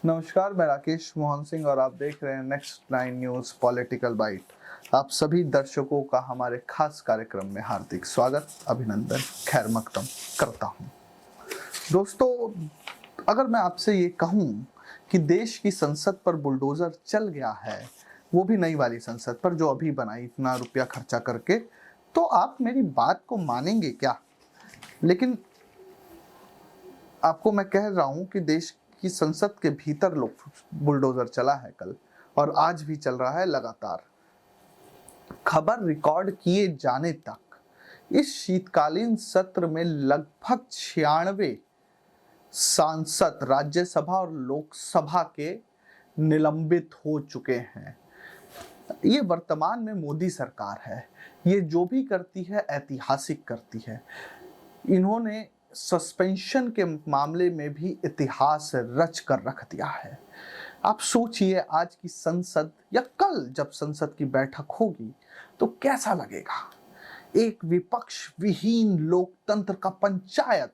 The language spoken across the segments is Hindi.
नमस्कार, मैं राकेश मोहन सिंह और आप देख रहे हैं नेक्स्ट 9 न्यूज़ पॉलिटिकल बाइट। आप सभी दर्शकों का हमारे खास कार्यक्रम में हार्दिक स्वागत, अभिनंदन, खैर मकदम करता हूं। दोस्तों, अगर मैं आपसे ये कहूं कि देश की संसद पर बुलडोजर चल गया है, वो भी नई वाली संसद पर जो अभी बनाई इतना रुपया खर्चा करके, तो आप मेरी बात को मानेंगे क्या? लेकिन आपको मैं कह रहा हूं कि देश की संसद के भीतर लोग बुलडोजर चला है कल और आज भी चल रहा है लगातार। खबर रिकॉर्ड किए जाने तक इस शीतकालीन सत्र में लगभग 96 सांसद राज्यसभा और लोकसभा के निलंबित हो चुके हैं। ये वर्तमान में मोदी सरकार है, ये जो भी करती है ऐतिहासिक करती है। इन्होंने सस्पेंशन के मामले में भी इतिहास रच कर रख दिया है। आप सोचिए, आज की संसद या कल जब संसद की बैठक होगी तो कैसा लगेगा। एक विपक्ष विहीन लोकतंत्र का पंचायत।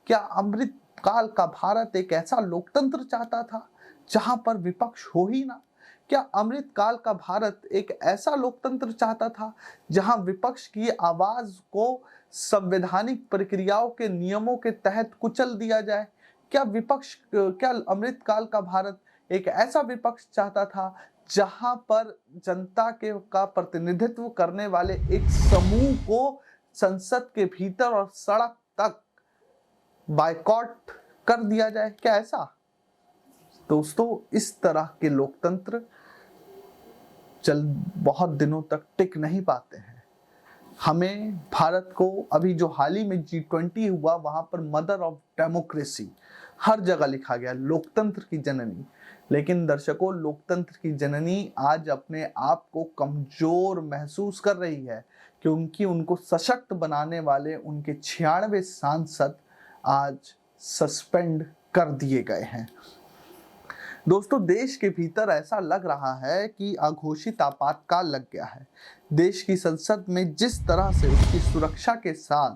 क्या अमृत काल का भारत एक ऐसा लोकतंत्र चाहता था जहां पर विपक्ष हो ही ना? क्या अमृत काल का भारत एक ऐसा लोकतंत्र चाहता था जहां विपक्ष की आवाज को संवैधानिक प्रक्रियाओं के नियमों के तहत कुचल दिया जाए? क्या अमृत काल का भारत एक ऐसा विपक्ष चाहता था जहां पर जनता के का प्रतिनिधित्व करने वाले एक समूह को संसद के भीतर और सड़क तक बायकॉट कर दिया जाए? क्या ऐसा? दोस्तों, इस तरह के लोकतंत्र बहुत दिनों तक टिक नहीं पाते हैं। हमें भारत को अभी जो हाल ही में G20 हुआ, वहां पर मदर ऑफ डेमोक्रेसी हर जगह लिखा गया, लोकतंत्र की जननी। लेकिन दर्शकों, लोकतंत्र की जननी आज अपने आप को कमजोर महसूस कर रही है क्योंकि उनको सशक्त बनाने वाले उनके 96 सांसद आज सस्पेंड कर दिए गए हैं। दोस्तों, देश के भीतर ऐसा लग रहा है कि अघोषित आपातकाल लग गया है। देश की संसद में जिस तरह से उसकी सुरक्षा के साथ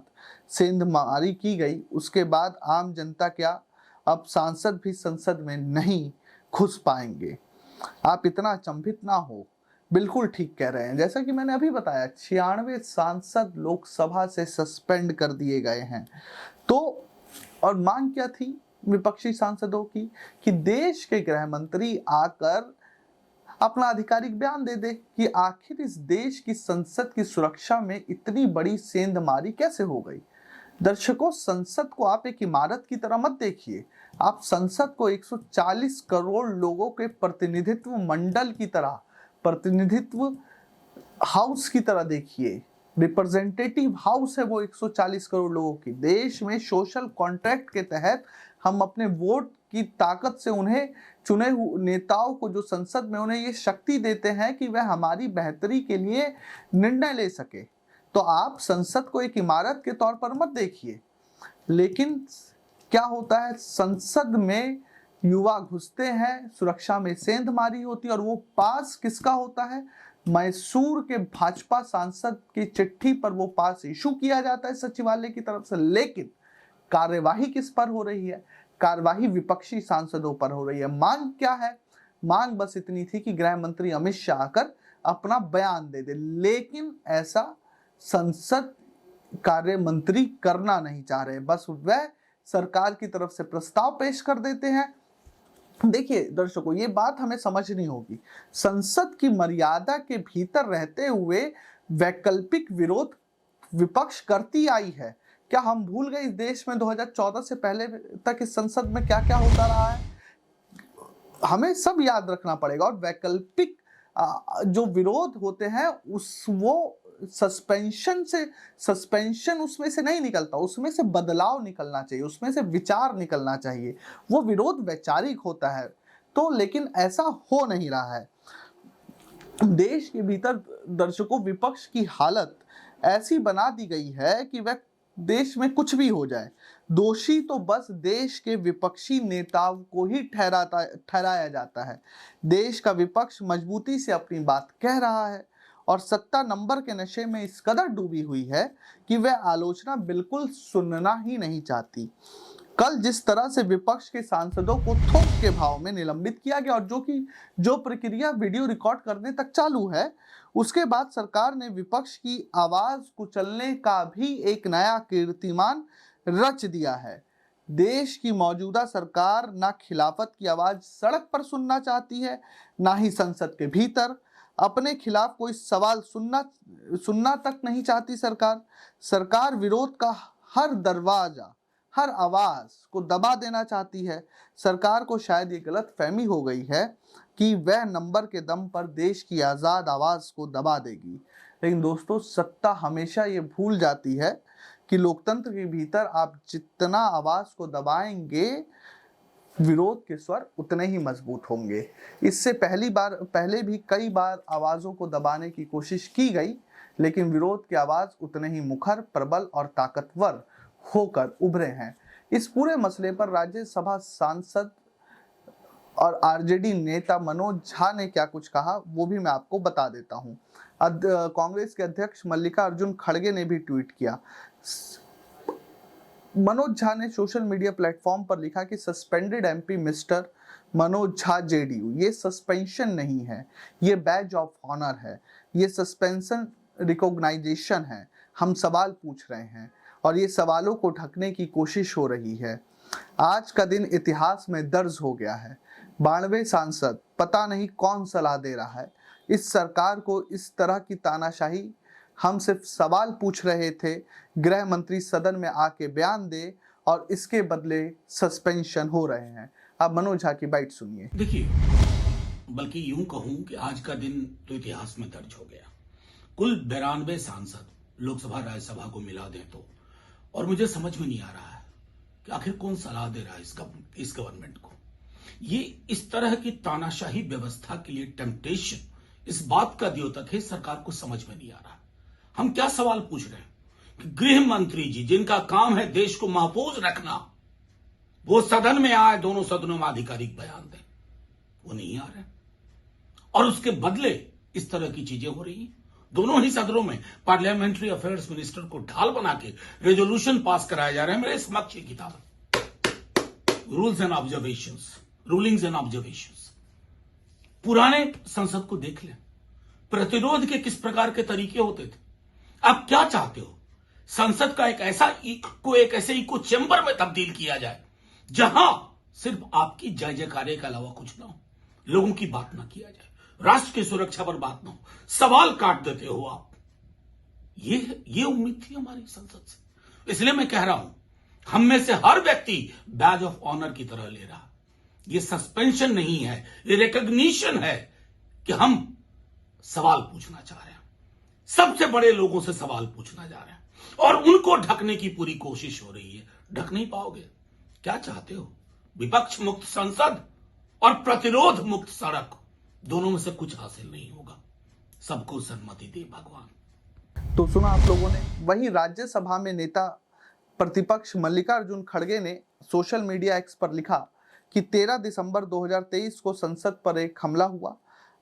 सेंधमारी की गई, उसके बाद आम जनता क्या, अब सांसद भी संसद में नहीं घुस पाएंगे। आप इतना अचंभित ना हो, बिल्कुल ठीक कह रहे हैं। जैसा कि मैंने अभी बताया, 96 सांसद लोकसभा से सस्पेंड कर दिए गए हैं। तो और मांग क्या थी विपक्षी सांसदों की? कि देश के गृह मंत्री आकर अपना आधिकारिक बयान दे दे कि आखिर इस देश की संसद की सुरक्षा में इतनी बड़ी सेंधमारी कैसे हो गई। दर्शकों, संसद को आप एक इमारत की तरह मत देखिए, आप संसद को 140 करोड़ लोगों के प्रतिनिधित्व मंडल की तरह, प्रतिनिधित्व हाउस की तरह देखिए। रिप्रेजेंटेटिव हाउस है वो 140 करोड़ लोगों की। देश में सोशल कॉन्ट्रैक्ट के तहत हम अपने वोट की ताकत से उन्हें चुने हुए नेताओं को, जो संसद में, उन्हें ये शक्ति देते हैं कि वह हमारी बेहतरी के लिए निर्णय ले सके। तो आप संसद को एक इमारत के तौर पर मत देखिए। लेकिन क्या होता है, संसद में युवा घुसते हैं, सुरक्षा में सेंधमारी होती है और वो पास किसका होता है? मैसूर के भाजपा सांसद की चिट्ठी पर वो पास इशू किया जाता है सचिवालय की तरफ से। लेकिन कार्यवाही किस पर हो रही है? कार्यवाही विपक्षी सांसदों पर हो रही है। मांग क्या है? मांग बस इतनी थी कि गृह मंत्री अमित शाह आकर अपना बयान दे दे, लेकिन ऐसा संसद कार्य मंत्री करना नहीं चाह रहे। बस वह सरकार की तरफ से प्रस्ताव पेश कर देते हैं। देखिए दर्शकों, ये बात हमें समझनी होगी। संसद की मर्यादा के भीतर रहते हुए वैकल्पिक विरोध विपक्ष करती आई है। क्या हम भूल गए इस देश में 2014 से पहले तक इस संसद में क्या क्या होता रहा है? हमें सब याद रखना पड़ेगा। और वैकल्पिक जो विरोध होते हैं वो सस्पेंशन उसमें से नहीं निकलता, उसमें से बदलाव निकलना चाहिए, उसमें से विचार निकलना चाहिए। वो विरोध वैचारिक होता है। तो लेकिन ऐसा हो नहीं रहा है। देश के भीतर दर्शकों, विपक्ष की हालत ऐसी बना दी गई है कि वह देश में कुछ भी हो जाए, दोषी तो बस देश के विपक्षी नेताओं को ही ठहराया जाता है। देश का विपक्ष मजबूती से अपनी बात कह रहा है और सत्ता नंबर के नशे में इस कदर डूबी हुई है कि वह आलोचना बिल्कुल सुनना ही नहीं चाहती। कल जिस तरह से विपक्ष के सांसदों को थोक के भाव में निलंबित किया गया और जो प्रक्रिया वीडियो रिकॉर्ड करने तक चालू है, उसके बाद सरकार ने विपक्ष की आवाज कुचलने का भी एक नया कीर्तिमान रच दिया है। देश की मौजूदा सरकार ना खिलाफत की आवाज सड़क पर सुनना चाहती है, ना ही संसद के भीतर अपने खिलाफ कोई सवाल सुनना तक नहीं चाहती। सरकार विरोध का हर दरवाजा, हर आवाज को दबा देना चाहती है। सरकार को शायद ये गलत फहमी हो गई है कि वह नंबर के दम पर देश की आजाद आवाज को दबा देगी, लेकिन दोस्तों सत्ता हमेशा ये भूल जाती है कि लोकतंत्र के भीतर आप जितना आवाज को दबाएंगे, विरोध के स्वर उतने ही मजबूत होंगे। इससे पहले भी कई बार आवाजों को दबाने की कोशिश की गई, लेकिन विरोध की आवाज उतने ही मुखर, प्रबल और ताकतवर होकर उभरे हैं। इस पूरे मसले पर राज्यसभा सांसद और आरजेडी नेता मनोज झा ने क्या कुछ कहा, वो भी मैं आपको बता देता हूं। कांग्रेस के अध्यक्ष मल्लिकार्जुन खड़गे ने भी ट्वीट किया। मनोज झा ने सोशल मीडिया प्लेटफॉर्म पर लिखा कि suspended MP mister Manoj Jha JDU, ये सस्पेंशन नहीं है, ये बैज ऑफ ऑनर है, ये सस्पेंशन रिकॉग्नाइजेशन है। हम सवाल पूछ रहे हैं और ये सवालों को ढकने की कोशिश हो रही है। आज का दिन इतिहास में दर्ज हो गया है। 92 सांसद, पता नहीं कौन सलाह दे रहा है इस सरकार को इस तरह की तानाशाही। हम सिर्फ सवाल पूछ रहे थे, गृह मंत्री सदन में आके बयान दे और इसके बदले सस्पेंशन हो रहे हैं। अब मनोज झा की बाइट सुनिए। देखिए, बल्कि यूं कहूं कि आज का दिन तो इतिहास में दर्ज हो गया। कुल 92 सांसद लोकसभा राज्यसभा को मिला दें तो, और मुझे समझ में नहीं आ रहा है कि आखिर कौन सलाह दे रहा है इस गवर्नमेंट को। ये इस तरह की तानाशाही व्यवस्था के लिए टेम्पटेशन इस बात का द्योतक है, सरकार को समझ में नहीं आ रहा। हम क्या सवाल पूछ रहे हैं कि गृह मंत्री जी, जिनका काम है देश को महफूज रखना, वो सदन में आए, दोनों सदनों में आधिकारिक बयान दें, वो नहीं आ रहे। और उसके बदले इस तरह की चीजें हो रही हैं। दोनों ही सदनों में पार्लियामेंट्री अफेयर्स मिनिस्टर को ढाल बना के रेजोल्यूशन पास कराए जा रहे हैं। मेरे समक्ष ये किताब rules and observations, rulings and observations. पुराने संसद को देख लें, प्रतिरोध के किस प्रकार के तरीके होते थे। आप क्या चाहते हो? संसद का एक ऐसे इको चेंबर में तब्दील किया जाए जहां सिर्फ आपकी जय जयकारे के अलावा कुछ ना हो, लोगों की बात ना किया जाए, राष्ट्र की सुरक्षा पर बात ना हो, सवाल काट देते हो आप। ये उम्मीद थी हमारी संसद से। इसलिए मैं कह रहा हूं, हम में से हर व्यक्ति बैज ऑफ ऑनर की तरह ले रहा। ये सस्पेंशन नहीं है, ये रिकॉग्निशन है कि हम सवाल पूछना चाह रहे हैं, सबसे बड़े लोगों से सवाल पूछना जा रहे हैं और उनको ढकने की पूरी कोशिश हो रही है। ढक नहीं पाओगे। क्या चाहते हो? विपक्ष मुक्त संसद और प्रतिरोध मुक्त सड़क, दोनों में से कुछ हासिल नहीं होगा। सबको सन्मति दे भगवान। तो सुना आप लोगों ने। वहीं राज्यसभा में नेता प्रतिपक्ष मल्लिकार्जुन खड़गे ने सोशल मीडिया एक्स पर लिखा कि 13 दिसंबर 2023 को संसद पर एक हमला हुआ।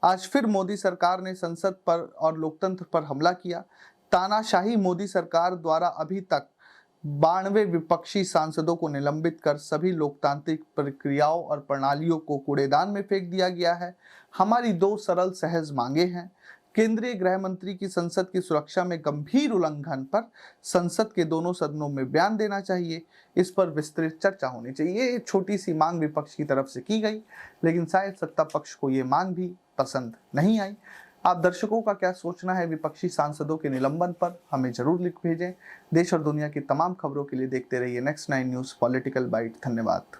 आज फिर मोदी सरकार ने संसद पर और लोकतंत्र पर हमला किया। तानाशाही मोदी सरकार द्वारा अभी तक 92 विपक्षी सांसदों को निलंबित कर सभी लोकतांत्रिक प्रक्रियाओं और प्रणालियों को कूड़ेदान में फेंक दिया गया है। हमारी दो सरल सहज मांगे हैं। केंद्रीय गृह मंत्री की संसद की सुरक्षा में गंभीर उल्लंघन पर संसद के दोनों सदनों में बयान देना चाहिए। इस पर विस्तृत चर्चा होनी चाहिए। ये छोटी सी मांग विपक्ष की तरफ से की गई, लेकिन शायद सत्ता पक्ष को ये मांग भी पसंद नहीं आई। आप दर्शकों का क्या सोचना है विपक्षी सांसदों के निलंबन पर, हमें जरूर लिख भेजें। देश और दुनिया की तमाम खबरों के लिए देखते रहिए नेक्स्ट 9 न्यूज़ पॉलिटिकल बाइट। धन्यवाद।